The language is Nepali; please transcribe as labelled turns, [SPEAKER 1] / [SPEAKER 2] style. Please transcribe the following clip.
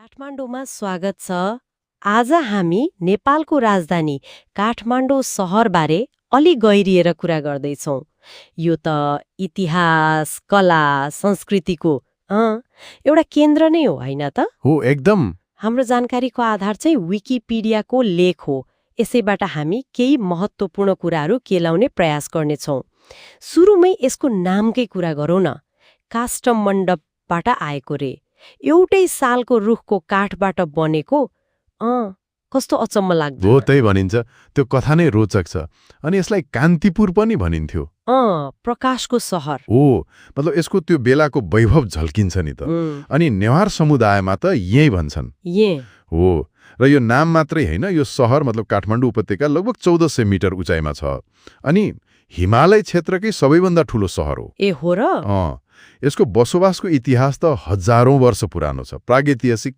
[SPEAKER 1] काठमाडौँमा स्वागत छ। आज हामी नेपालको राजधानी काठमाडौँ सहरबारे अलि गहिरिएर कुरा गर्दैछौँ। यो त इतिहास, कला, संस्कृतिको एउटा केन्द्र नै हो, होइन त?
[SPEAKER 2] हो, एकदम।
[SPEAKER 1] हाम्रो जानकारीको आधार चाहिँ विकिपीडियाको लेख हो। यसैबाट हामी केही महत्त्वपूर्ण कुराहरू केलाउने प्रयास गर्नेछौँ। सुरुमै यसको नामकै कुरा गरौँ न। काष्ठमण्डपबाट आएको रे। एउटै सालको रुखको काठबाट बनेको। कस्तो अचम्म लाग्दो।
[SPEAKER 2] हो, त्यही भनिन्छ। त्यो कथा नै रोचक छ। अनि यसलाई कान्तिपुर पनि भनिन्थ्यो।
[SPEAKER 1] प्रकाशको सहर
[SPEAKER 2] हो, मतलब यसको त्यो बेलाको वैभव झल्किन्छ नि त। अनि नेवार समुदायमा त यही भन्छन्। हो, र यो नाम मात्रै होइन, यो सहर मतलब काठमाडौँ उपत्यका लगभग 1400 मिटर उचाइमा छ। अनि हिमालय क्षेत्रकै सबैभन्दा ठूलो सहर हो।
[SPEAKER 1] ए हो र?
[SPEAKER 2] यसको बसोबासको इतिहास त हजारौं वर्ष पुरानो छ। प्रागैतिहासिक